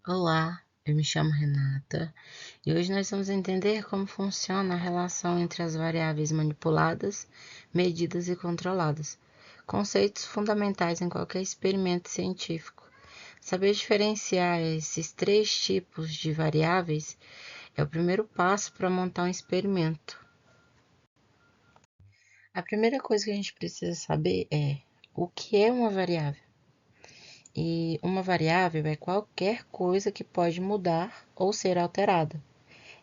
Olá, eu me chamo Renata e hoje nós vamos entender como funciona a relação entre as variáveis manipuladas, medidas e controladas, conceitos fundamentais em qualquer experimento científico. Saber diferenciar esses três tipos de variáveis é o primeiro passo para montar um experimento. A primeira coisa que a gente precisa saber é o que é uma variável. E uma variável é qualquer coisa que pode mudar ou ser alterada.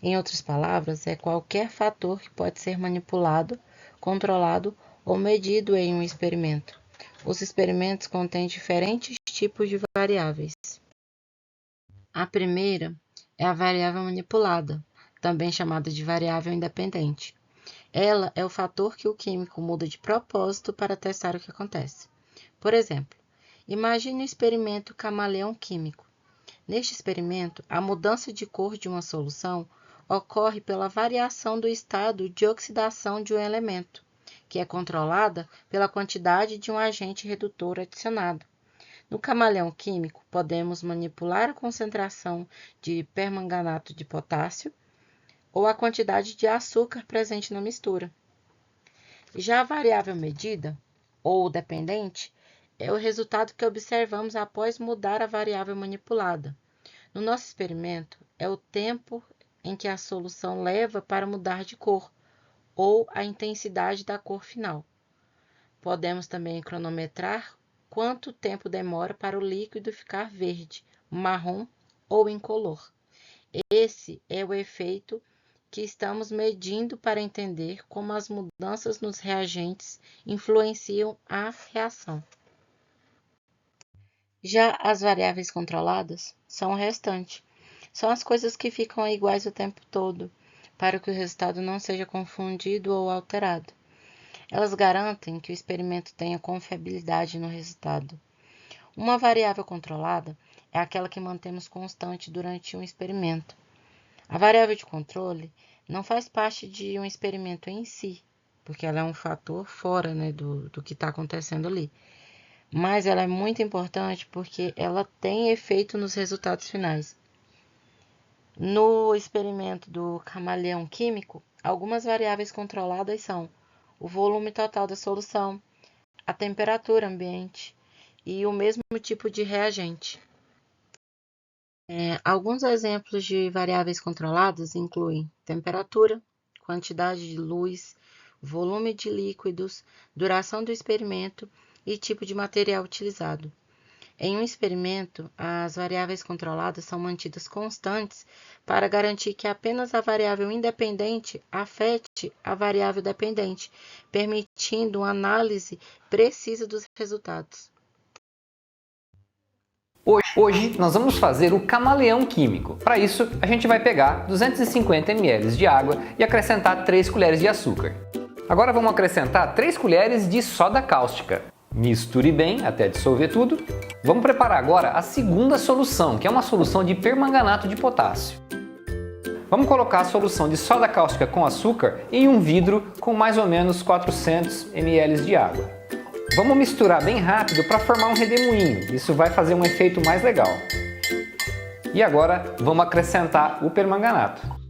Em outras palavras, é qualquer fator que pode ser manipulado, controlado ou medido em um experimento. Os experimentos contêm diferentes tipos de variáveis. A primeira é a variável manipulada, também chamada de variável independente. Ela é o fator que o químico muda de propósito para testar o que acontece. Por exemplo, imagine o experimento camaleão químico. Neste experimento, a mudança de cor de uma solução ocorre pela variação do estado de oxidação de um elemento, que é controlada pela quantidade de um agente redutor adicionado. No camaleão químico, podemos manipular a concentração de permanganato de potássio ou a quantidade de açúcar presente na mistura. Já a variável medida, ou dependente, é o resultado que observamos após mudar a variável manipulada. No nosso experimento, é o tempo em que a solução leva para mudar de cor, ou a intensidade da cor final. Podemos também cronometrar quanto tempo demora para o líquido ficar verde, marrom ou incolor. Esse é o efeito que estamos medindo para entender como as mudanças nos reagentes influenciam a reação. Já as variáveis controladas são o restante. São as coisas que ficam iguais o tempo todo, para que o resultado não seja confundido ou alterado. Elas garantem que o experimento tenha confiabilidade no resultado. Uma variável controlada é aquela que mantemos constante durante um experimento. A variável de controle não faz parte de um experimento em si, porque ela é um fator fora, do que está acontecendo ali. Mas ela é muito importante porque ela tem efeito nos resultados finais. No experimento do camaleão químico, algumas variáveis controladas são o volume total da solução, a temperatura ambiente e o mesmo tipo de reagente. Alguns exemplos de variáveis controladas incluem temperatura, quantidade de luz, volume de líquidos, duração do experimento e tipo de material utilizado. Em um experimento, as variáveis controladas são mantidas constantes para garantir que apenas a variável independente afete a variável dependente, permitindo uma análise precisa dos resultados. Hoje nós vamos fazer o camaleão químico. Para isso, a gente vai pegar 250 ml de água e acrescentar 3 colheres de açúcar. Agora vamos acrescentar 3 colheres de soda cáustica. Misture bem até dissolver tudo. Vamos preparar agora a segunda solução, que é uma solução de permanganato de potássio. Vamos colocar a solução de soda cáustica com açúcar em um vidro com mais ou menos 400 ml de água. Vamos misturar bem rápido para formar um redemoinho, isso vai fazer um efeito mais legal. E agora vamos acrescentar o permanganato.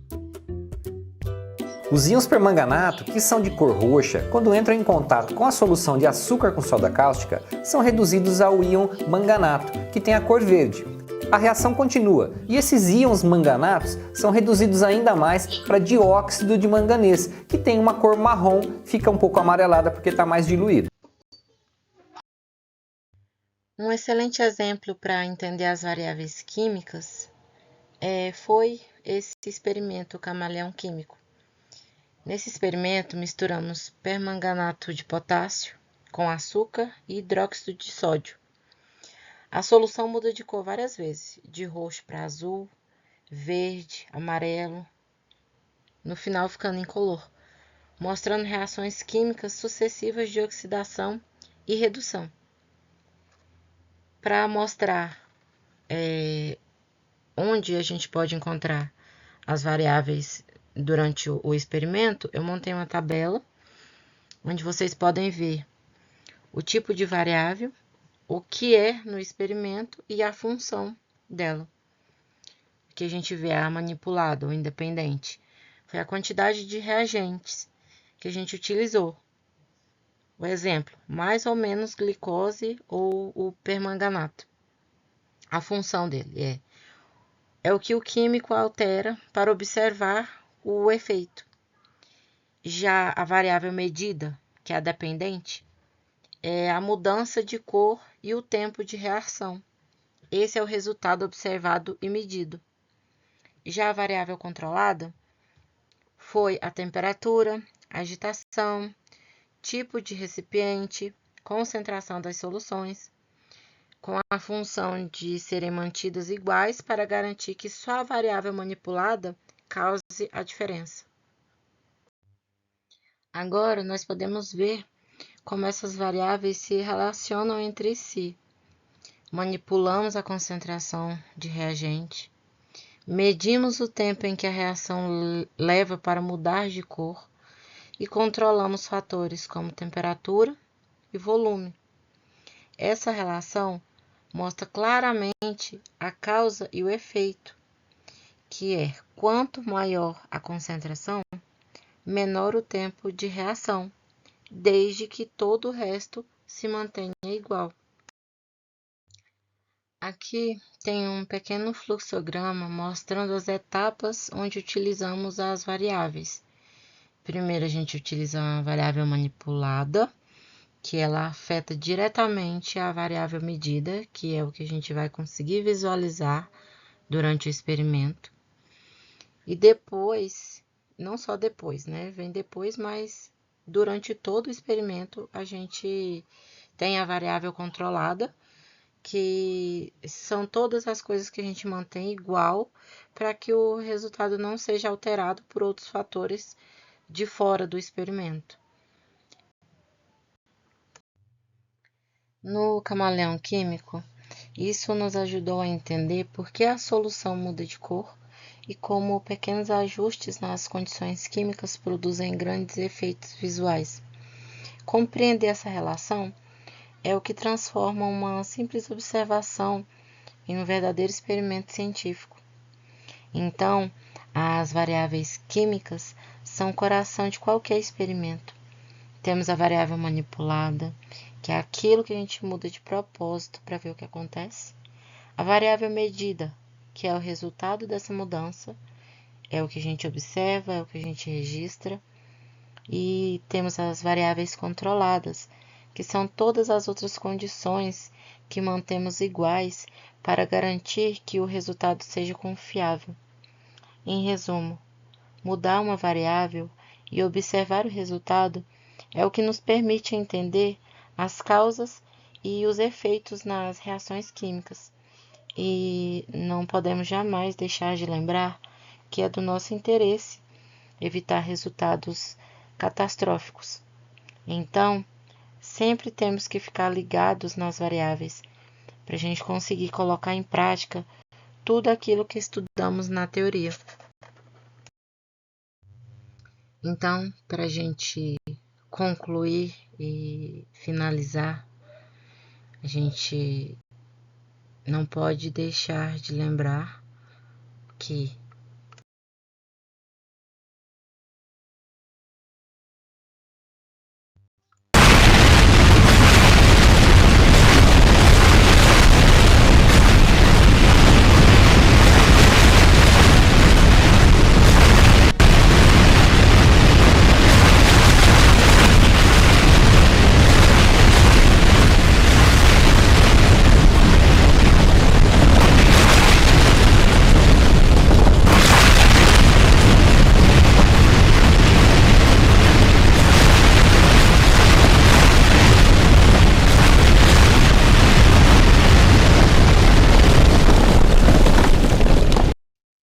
Os íons permanganato, que são de cor roxa, quando entram em contato com a solução de açúcar com soda cáustica, são reduzidos ao íon manganato, que tem a cor verde. A reação continua e esses íons manganatos são reduzidos ainda mais para dióxido de manganês, que tem uma cor marrom, fica um pouco amarelada porque está mais diluído. Um excelente exemplo para entender as variáveis químicas foi esse experimento camaleão químico. Nesse experimento, misturamos permanganato de potássio com açúcar e hidróxido de sódio. A solução muda de cor várias vezes, de roxo para azul, verde, amarelo, no final ficando incolor, mostrando reações químicas sucessivas de oxidação e redução. Para mostrar onde a gente pode encontrar as variáveis durante o experimento, eu montei uma tabela onde vocês podem ver o tipo de variável, o que é no experimento e a função dela. que a gente vê manipulado ou independente foi a quantidade de reagentes que a gente utilizou. O exemplo, mais ou menos glicose ou o permanganato. A função dele é o que o químico altera para observar o efeito. Já a variável medida, que é a dependente, é a mudança de cor e o tempo de reação. Esse é o resultado observado e medido. Já a variável controlada foi a temperatura, agitação, tipo de recipiente, concentração das soluções, com a função de serem mantidas iguais para garantir que só a variável manipulada cause a diferença. Agora, nós podemos ver como essas variáveis se relacionam entre si. Manipulamos a concentração de reagente, medimos o tempo em que a reação leva para mudar de cor e controlamos fatores como temperatura e volume. Essa relação mostra claramente a causa e o efeito, que é quanto maior a concentração, menor o tempo de reação, desde que todo o resto se mantenha igual. Aqui tem um pequeno fluxograma mostrando as etapas onde utilizamos as variáveis. Primeiro a gente utiliza uma variável manipulada, que ela afeta diretamente a variável medida, que é o que a gente vai conseguir visualizar durante o experimento. E depois, não só depois, né? Vem depois, mas durante todo o experimento a gente tem a variável controlada, que são todas as coisas que a gente mantém igual para que o resultado não seja alterado por outros fatores de fora do experimento. No camaleão químico, isso nos ajudou a entender por que a solução muda de cor e como pequenos ajustes nas condições químicas produzem grandes efeitos visuais. Compreender essa relação é o que transforma uma simples observação em um verdadeiro experimento científico. Então, as variáveis químicas são o coração de qualquer experimento. Temos a variável manipulada, que é aquilo que a gente muda de propósito para ver o que acontece. A variável medida, que é o resultado dessa mudança, é o que a gente observa, é o que a gente registra. E temos as variáveis controladas, que são todas as outras condições que mantemos iguais para garantir que o resultado seja confiável. Em resumo, mudar uma variável e observar o resultado é o que nos permite entender as causas e os efeitos nas reações químicas. E não podemos jamais deixar de lembrar que é do nosso interesse evitar resultados catastróficos. Então, sempre temos que ficar ligados nas variáveis para a gente conseguir colocar em prática tudo aquilo que estudamos na teoria. Então, para a gente concluir e finalizar, a gente não pode deixar de lembrar que